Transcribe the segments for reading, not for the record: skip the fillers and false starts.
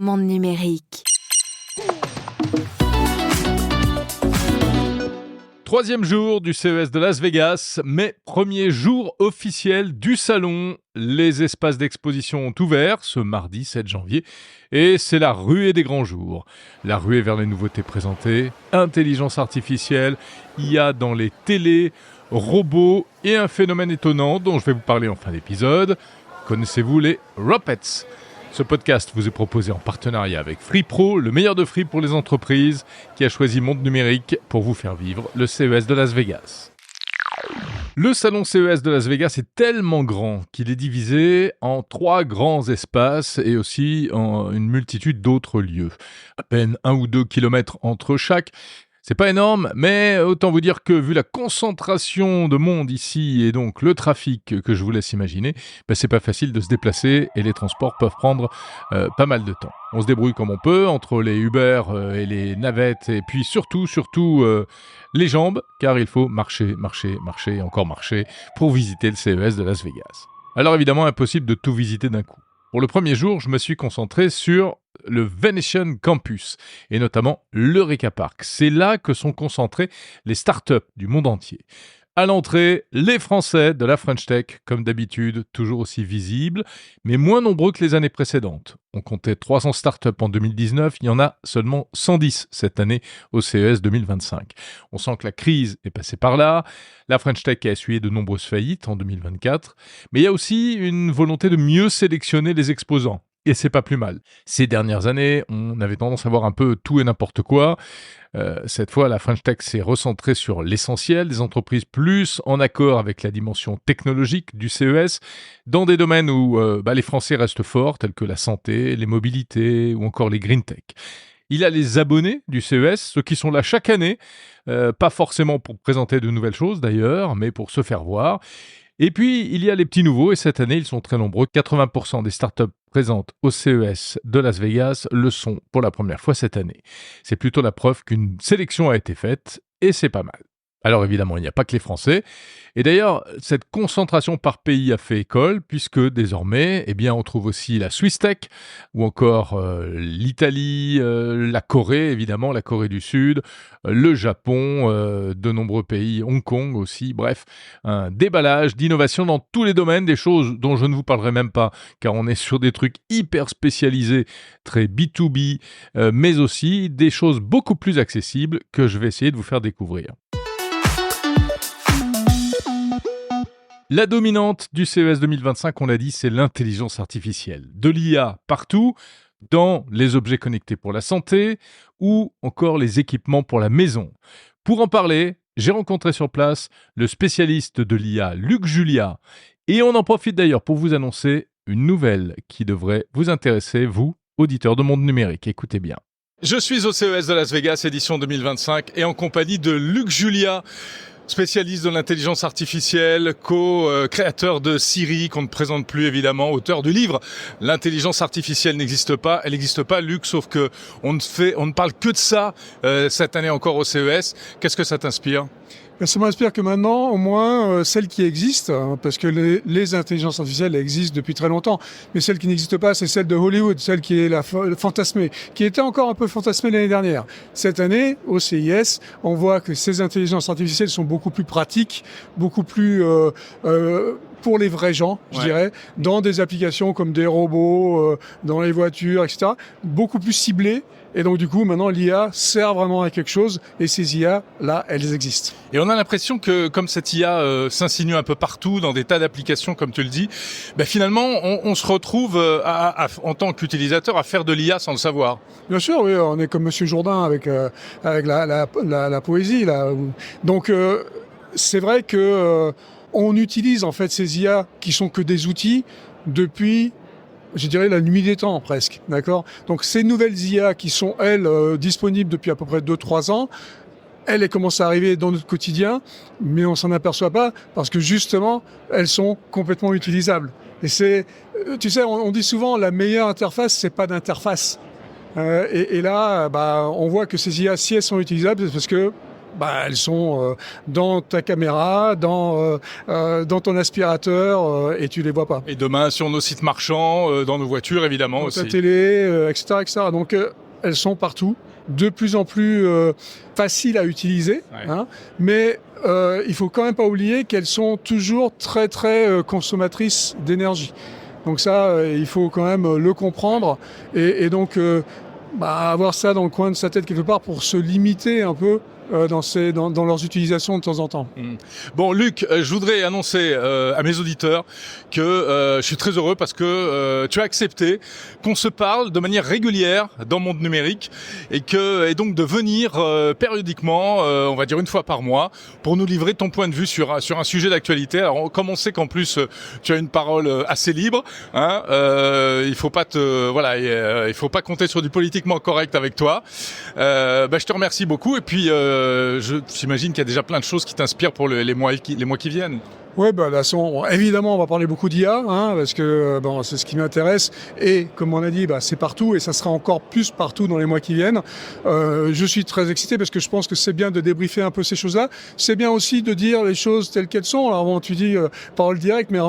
Monde numérique. Troisième jour du CES de Las Vegas, mais premier jour officiel du salon. Les espaces d'exposition ont ouvert ce mardi 7 janvier et c'est la ruée des grands jours. La ruée vers les nouveautés présentées, intelligence artificielle, IA dans les télés, robots et un phénomène étonnant dont je vais vous parler en fin d'épisode. Connaissez-vous les Roppets ? Ce podcast vous est proposé en partenariat avec FreePro, le meilleur de Free pour les entreprises, qui a choisi Monde Numérique pour vous faire vivre le CES de Las Vegas. Le salon CES de Las Vegas est tellement grand qu'il est divisé en 3 grands espaces et aussi en une multitude d'autres lieux. À peine 1 ou 2 kilomètres entre chaque. C'est pas énorme, mais autant vous dire que vu la concentration de monde ici et donc le trafic que je vous laisse imaginer, c'est pas facile de se déplacer et les transports peuvent prendre pas mal de temps. On se débrouille comme on peut entre les Uber et les navettes et puis surtout les jambes, car il faut marcher et encore marcher pour visiter le CES de Las Vegas. Alors évidemment, impossible de tout visiter d'un coup. Pour le premier jour, je me suis concentré sur le Venetian Campus et notamment l'Eureka Park. C'est là que sont concentrées les startups du monde entier. À l'entrée, les Français de la French Tech, comme d'habitude, toujours aussi visibles, mais moins nombreux que les années précédentes. On comptait 300 startups en 2019, il y en a seulement 110 cette année au CES 2025. On sent que la crise est passée par là, la French Tech a essuyé de nombreuses faillites en 2024, mais il y a aussi une volonté de mieux sélectionner les exposants. Et c'est pas plus mal. Ces dernières années, on avait tendance à voir un peu tout et n'importe quoi. Cette fois, la French Tech s'est recentrée sur l'essentiel, des entreprises plus en accord avec la dimension technologique du CES, dans des domaines où les Français restent forts, tels que la santé, les mobilités ou encore les green tech. Il y a les abonnés du CES, ceux qui sont là chaque année, pas forcément pour présenter de nouvelles choses d'ailleurs, mais pour se faire voir. Et puis, il y a les petits nouveaux, et cette année, ils sont très nombreux. 80% des startups présentes au CES de Las Vegas le sont pour la première fois cette année. C'est plutôt la preuve qu'une sélection a été faite, et c'est pas mal. Alors évidemment, il n'y a pas que les Français. Et d'ailleurs, cette concentration par pays a fait école, puisque désormais, on trouve aussi la Swiss Tech, ou encore l'Italie, la Corée, évidemment, la Corée du Sud, le Japon, de nombreux pays, Hong Kong aussi. Bref, un déballage d'innovation dans tous les domaines, des choses dont je ne vous parlerai même pas, car on est sur des trucs hyper spécialisés, très B2B, mais aussi des choses beaucoup plus accessibles que je vais essayer de vous faire découvrir. La dominante du CES 2025, on l'a dit, c'est l'intelligence artificielle. De l'IA partout, dans les objets connectés pour la santé ou encore les équipements pour la maison. Pour en parler, j'ai rencontré sur place le spécialiste de l'IA, Luc Julia. Et on en profite d'ailleurs pour vous annoncer une nouvelle qui devrait vous intéresser, vous, auditeurs de Monde Numérique. Écoutez bien. Je suis au CES de Las Vegas, édition 2025, et en compagnie de Luc Julia, spécialiste de l'intelligence artificielle, co-créateur de Siri, qu'on ne présente plus évidemment, auteur du livre « L'intelligence artificielle n'existe pas ». Elle n'existe pas, Luc, sauf que on ne parle que de ça cette année encore au CES. Qu'est-ce que ça t'inspire ? Ça m'inspire que maintenant, au moins, celles qui existent, parce que les intelligences artificielles existent depuis très longtemps, mais celle qui n'existe pas, c'est celle de Hollywood, celle qui est la fantasmée, qui était encore un peu fantasmée l'année dernière. Cette année, au CIS, on voit que ces intelligences artificielles sont beaucoup plus pratiques, beaucoup plus pour les vrais gens, je dirais, dans des applications comme des robots, dans les voitures, etc., beaucoup plus ciblées. Et donc, du coup, maintenant, l'IA sert vraiment à quelque chose. Et ces IA, là, elles existent. Et on a l'impression que, comme cette IA s'insinue un peu partout, dans des tas d'applications, comme tu le dis, finalement, on se retrouve, en tant qu'utilisateur, à faire de l'IA sans le savoir. Bien sûr, oui. On est comme Monsieur Jourdain avec la poésie, là. Donc, c'est vrai que on utilise, en fait, ces IA qui sont que des outils depuis, je dirais, la nuit des temps, presque, d'accord ? Donc, ces nouvelles IA qui sont, elles, disponibles depuis à peu près 2-3 ans, elles commencent à arriver dans notre quotidien, mais on s'en aperçoit pas parce que, justement, elles sont complètement utilisables. Et c'est, tu sais, on dit souvent, la meilleure interface, c'est pas d'interface. Et là, on voit que ces IA, si elles sont utilisables, c'est parce que elles sont dans ta caméra, dans ton aspirateur, et tu les vois pas. Et demain, sur nos sites marchands, dans nos voitures, évidemment, Dans aussi. ta télé, etc., etc. Donc, elles sont partout, de plus en plus faciles à utiliser, mais il faut quand même pas oublier qu'elles sont toujours très, très consommatrices d'énergie. Donc ça, il faut quand même le comprendre et donc avoir ça dans le coin de sa tête quelque part pour se limiter un peu dans leurs utilisations de temps en temps. Bon, Luc, je voudrais annoncer à mes auditeurs que je suis très heureux parce que tu as accepté qu'on se parle de manière régulière dans Monde Numérique et donc de venir périodiquement, on va dire une fois par mois, pour nous livrer ton point de vue sur un sujet d'actualité. Alors, comme on sait qu'en plus tu as une parole assez libre, il faut pas il faut pas compter sur du politiquement correct avec toi. Je te remercie beaucoup et puis j'imagine qu'il y a déjà plein de choses qui t'inspirent pour les mois qui viennent. Oui, évidemment, on va parler beaucoup d'IA, parce que c'est ce qui m'intéresse. Et comme on a dit, c'est partout et ça sera encore plus partout dans les mois qui viennent. Je suis très excité parce que je pense que c'est bien de débriefer un peu ces choses-là. C'est bien aussi de dire les choses telles qu'elles sont. Alors bon, tu dis parole directe, mais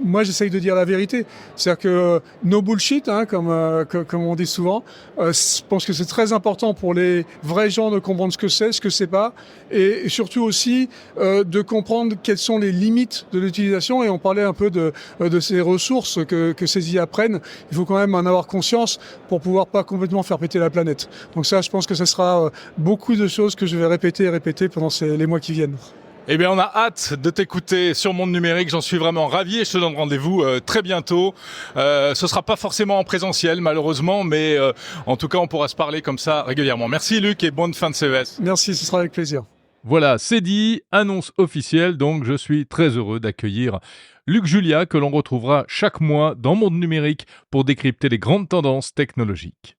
moi j'essaye de dire la vérité. C'est-à-dire que no bullshit, comme on dit souvent. Je pense que c'est très important pour les vrais gens de comprendre ce que c'est pas, et surtout aussi de comprendre quelles sont les limites de l'utilisation. Et on parlait un peu de ces ressources que ces IA prennent. Il faut quand même en avoir conscience pour pouvoir pas complètement faire péter la planète. Donc ça, je pense que ce sera beaucoup de choses que je vais répéter pendant les mois qui viennent. Eh bien, on a hâte de t'écouter sur Monde Numérique. J'en suis vraiment ravi et je te donne rendez-vous très bientôt. Ce sera pas forcément en présentiel, malheureusement, mais en tout cas, on pourra se parler comme ça régulièrement. Merci, Luc, et bonne fin de CES. Merci, ce sera avec plaisir. Voilà, c'est dit, annonce officielle, donc je suis très heureux d'accueillir Luc Julia, que l'on retrouvera chaque mois dans Monde Numérique pour décrypter les grandes tendances technologiques.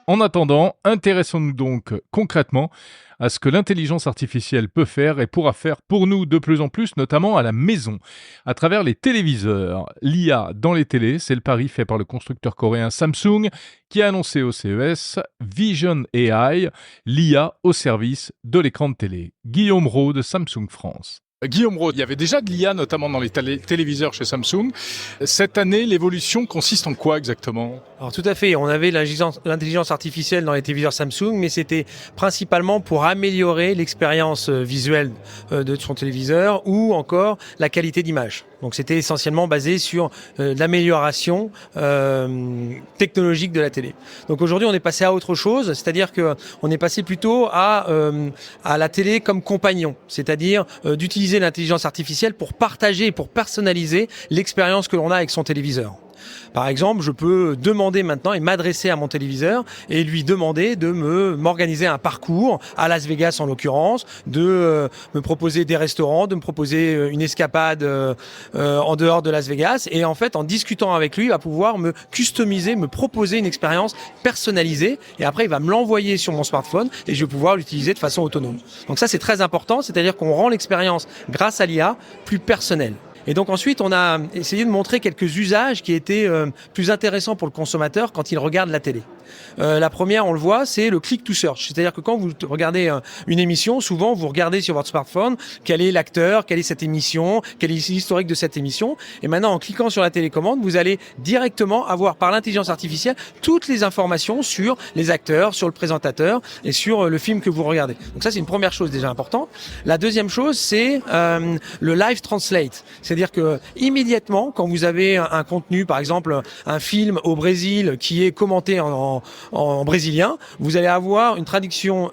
En attendant, intéressons-nous donc concrètement à ce que l'intelligence artificielle peut faire et pourra faire pour nous de plus en plus, notamment à la maison, à travers les téléviseurs. L'IA dans les télés, c'est le pari fait par le constructeur coréen Samsung qui a annoncé au CES Vision AI, l'IA au service de l'écran de télé. Guillaume Roux de Samsung France. Guillaume Roux, il y avait déjà de l'IA notamment dans les téléviseurs chez Samsung. Cette année, l'évolution consiste en quoi exactement ? Alors tout à fait, on avait l'intelligence artificielle dans les téléviseurs Samsung, mais c'était principalement pour améliorer l'expérience visuelle de son téléviseur ou encore la qualité d'image. Donc c'était essentiellement basé sur l'amélioration technologique de la télé. Donc aujourd'hui, on est passé à autre chose, c'est-à-dire que on est passé plutôt à la télé comme compagnon, c'est-à-dire d'utiliser l'intelligence artificielle pour partager et pour personnaliser l'expérience que l'on a avec son téléviseur. Par exemple, je peux demander maintenant et m'adresser à mon téléviseur et lui demander de m'organiser un parcours à Las Vegas en l'occurrence, de me proposer des restaurants, de me proposer une escapade en dehors de Las Vegas. Et en fait, en discutant avec lui, il va pouvoir me customiser, me proposer une expérience personnalisée. Et après, il va me l'envoyer sur mon smartphone et je vais pouvoir l'utiliser de façon autonome. Donc ça, c'est très important. C'est-à-dire qu'on rend l'expérience, grâce à l'IA, plus personnelle. Et donc ensuite, on a essayé de montrer quelques usages qui étaient plus intéressants pour le consommateur quand il regarde la télé. La première, on le voit, c'est le click to search. C'est-à-dire que quand vous regardez une émission, souvent vous regardez sur votre smartphone quel est l'acteur, quelle est cette émission, quel est l'historique de cette émission. Et maintenant, en cliquant sur la télécommande, vous allez directement avoir par l'intelligence artificielle toutes les informations sur les acteurs, sur le présentateur et sur le film que vous regardez. Donc ça, c'est une première chose déjà importante. La deuxième chose, c'est le live translate. C'est-à-dire que immédiatement, quand vous avez un contenu, par exemple un film au Brésil qui est commenté en brésilien, vous allez avoir une traduction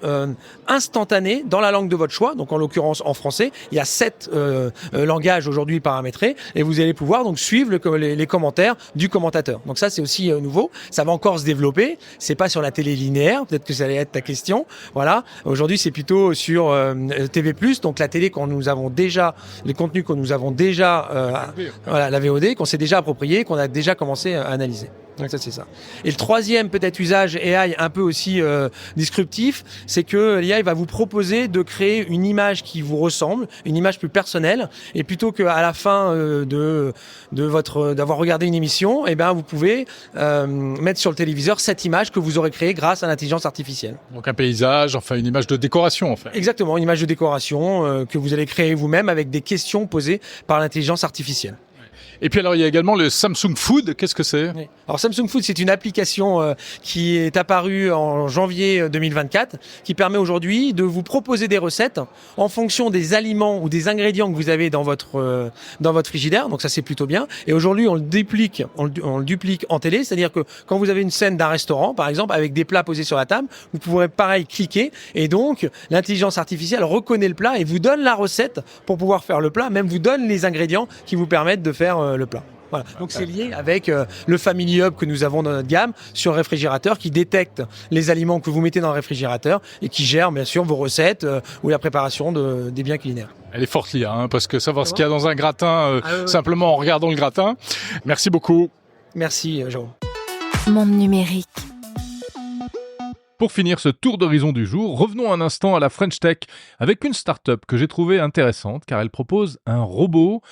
instantanée dans la langue de votre choix, donc en l'occurrence en français. Il y a 7 langages aujourd'hui paramétrés et vous allez pouvoir donc suivre les commentaires du commentateur. Donc ça, c'est aussi nouveau. Ça va encore se développer. C'est pas sur la télé linéaire, peut-être que ça allait être ta question. Voilà. Aujourd'hui, c'est plutôt sur TV+, donc la télé qu'on nous avons déjà, les contenus que nous avons déjà, la VOD, qu'on s'est déjà approprié, qu'on a déjà commencé à analyser. Donc ça, c'est ça. Et le troisième peut-être usage AI un peu aussi disruptif, c'est que l'AI va vous proposer de créer une image qui vous ressemble, une image plus personnelle, et plutôt qu'à la fin d'avoir regardé une émission, eh ben vous pouvez mettre sur le téléviseur cette image que vous aurez créée grâce à l'intelligence artificielle. Donc un paysage, enfin une image de décoration en fait. Exactement, une image de décoration que vous allez créer vous-même avec des questions posées par l'intelligence artificielle. Et puis alors il y a également le Samsung Food, qu'est-ce que c'est ? Oui. Alors Samsung Food, c'est une application qui est apparue en janvier 2024, qui permet aujourd'hui de vous proposer des recettes en fonction des aliments ou des ingrédients que vous avez dans votre frigidaire. Donc ça, c'est plutôt bien. Et aujourd'hui, on le duplique en télé, c'est-à-dire que quand vous avez une scène d'un restaurant, par exemple, avec des plats posés sur la table, vous pourrez pareil cliquer et donc l'intelligence artificielle reconnaît le plat et vous donne la recette pour pouvoir faire le plat, même vous donne les ingrédients qui vous permettent de faire le plat. Voilà. Donc c'est lié avec le Family Hub que nous avons dans notre gamme sur le réfrigérateur qui détecte les aliments que vous mettez dans le réfrigérateur et qui gère bien sûr vos recettes ou la préparation des biens culinaires. Elle est forte l'IA, parce que savoir ce qu'il y a dans un gratin simplement en regardant le gratin. Merci beaucoup. Merci Jérôme. Monde numérique. Pour finir ce tour d'horizon du jour, revenons un instant à la French Tech avec une start-up que j'ai trouvée intéressante car elle propose un robot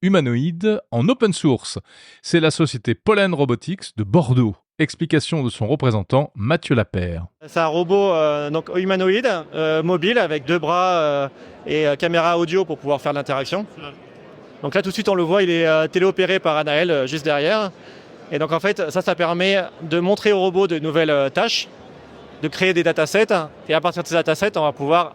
humanoïde en open source. C'est la société Pollen Robotics de Bordeaux. Explication de son représentant Mathieu Lapère. C'est un robot donc humanoïde, mobile, avec 2 bras et caméra audio pour pouvoir faire de l'interaction. Donc là tout de suite on le voit, il est téléopéré par Anaël juste derrière. Et donc en fait ça permet de montrer au robot de nouvelles tâches, de créer des datasets, et à partir de ces datasets, on va pouvoir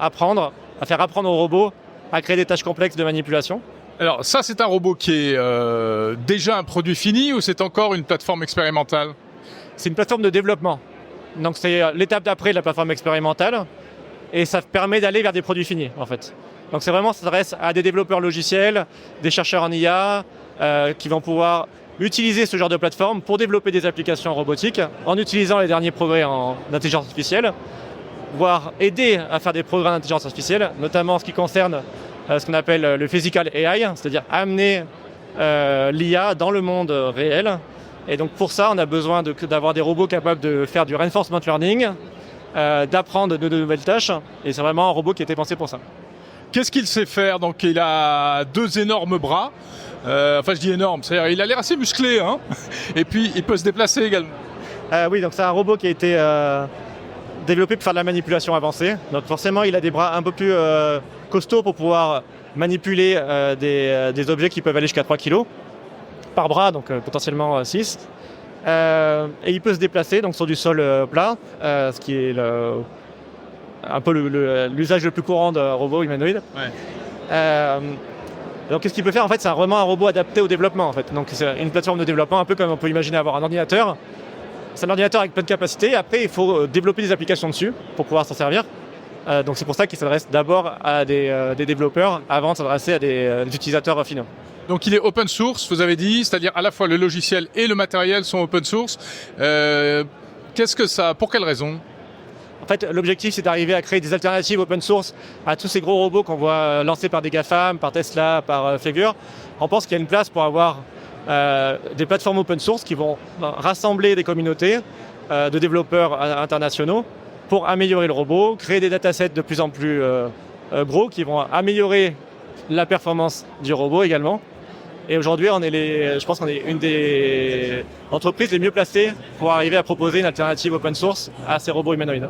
faire apprendre au robot à créer des tâches complexes de manipulation. Alors ça, c'est un robot qui est déjà un produit fini ou c'est encore une plateforme expérimentale ? C'est une plateforme de développement. Donc c'est l'étape d'après de la plateforme expérimentale, et ça permet d'aller vers des produits finis en fait. Donc ça s'adresse à des développeurs logiciels, des chercheurs en IA, qui vont pouvoir utiliser ce genre de plateforme pour développer des applications robotiques en utilisant les derniers progrès en intelligence artificielle, voire aider à faire des progrès en intelligence artificielle, notamment en ce qui concerne ce qu'on appelle le physical AI, c'est-à-dire amener l'IA dans le monde réel. Et donc pour ça, on a besoin d'avoir des robots capables de faire du reinforcement learning, d'apprendre de nouvelles tâches, et c'est vraiment un robot qui a été pensé pour ça. Qu'est-ce qu'il sait faire ? Donc il a 2 énormes bras. Enfin, je dis énorme, c'est-à-dire il a l'air assez musclé, et puis il peut se déplacer également. Oui, donc c'est un robot qui a été développé pour faire de la manipulation avancée. Donc forcément, il a des bras un peu plus costauds pour pouvoir manipuler des objets qui peuvent aller jusqu'à 3 kg par bras, donc potentiellement 6. Et il peut se déplacer donc sur du sol plat, ce qui est un peu l'usage le plus courant d'un robot humanoïde. Ouais. Donc qu'est-ce qu'il peut faire ? En fait, c'est vraiment un robot adapté au développement. En fait. Donc c'est une plateforme de développement, un peu comme on peut imaginer avoir un ordinateur. C'est un ordinateur avec plein de capacités. Après, il faut développer des applications dessus pour pouvoir s'en servir. Donc c'est pour ça qu'il s'adresse d'abord à des développeurs avant de s'adresser à des utilisateurs finaux. Donc il est open source, vous avez dit, c'est-à-dire à la fois le logiciel et le matériel sont open source. Pour quelle raison ? En fait, l'objectif, c'est d'arriver à créer des alternatives open source à tous ces gros robots qu'on voit lancés par des GAFAM, par Tesla, par Figure. On pense qu'il y a une place pour avoir des plateformes open source qui vont rassembler des communautés de développeurs internationaux pour améliorer le robot, créer des datasets de plus en plus gros qui vont améliorer la performance du robot également. Et aujourd'hui, je pense qu'on est une des entreprises les mieux placées pour arriver à proposer une alternative open source à ces robots humanoïdes.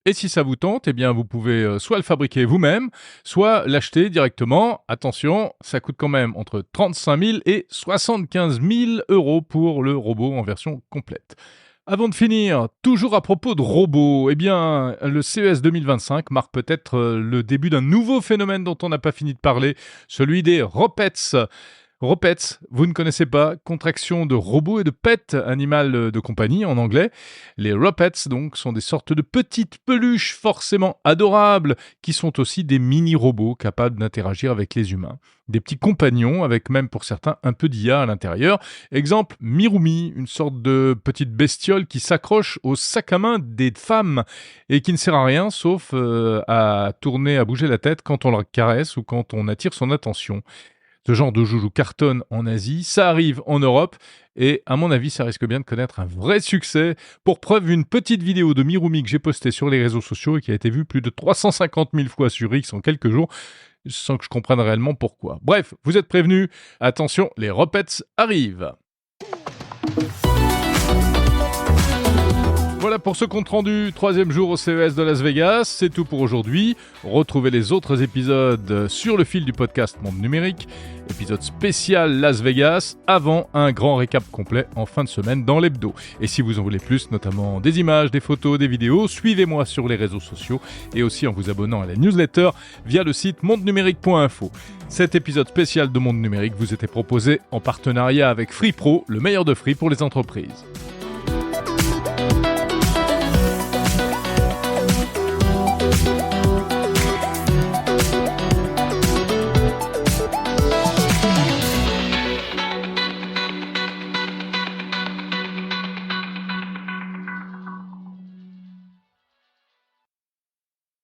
Et si ça vous tente, vous pouvez soit le fabriquer vous-même, soit l'acheter directement. Attention, ça coûte quand même entre 35 000 et 75 000 € pour le robot en version complète. Avant de finir, toujours à propos de robots, le CES 2025 marque peut-être le début d'un nouveau phénomène dont on n'a pas fini de parler, celui des Ropets. Ropets, vous ne connaissez pas, contraction de robot et de pet, animal de compagnie en anglais. Les Ropets, donc, sont des sortes de petites peluches forcément adorables, qui sont aussi des mini-robots capables d'interagir avec les humains. Des petits compagnons, avec même pour certains un peu d'IA à l'intérieur. Exemple, Mirumi, une sorte de petite bestiole qui s'accroche au sac à main des femmes et qui ne sert à rien sauf à bouger la tête quand on la caresse ou quand on attire son attention. Ce genre de joujou cartonne en Asie, ça arrive en Europe et à mon avis, ça risque bien de connaître un vrai succès. Pour preuve, une petite vidéo de Mirumi que j'ai postée sur les réseaux sociaux et qui a été vue plus de 350 000 fois sur X en quelques jours, sans que je comprenne réellement pourquoi. Bref, vous êtes prévenus, attention, les Ropets arrivent. Voilà pour ce compte-rendu, 3e jour au CES de Las Vegas, c'est tout pour aujourd'hui. Retrouvez les autres épisodes sur le fil du podcast Monde Numérique, épisode spécial Las Vegas, avant un grand récap complet en fin de semaine dans l'hebdo. Et si vous en voulez plus, notamment des images, des photos, des vidéos, suivez-moi sur les réseaux sociaux et aussi en vous abonnant à la newsletter via le site mondenumérique.info. Cet épisode spécial de Monde Numérique vous était proposé en partenariat avec Free Pro, le meilleur de Free pour les entreprises.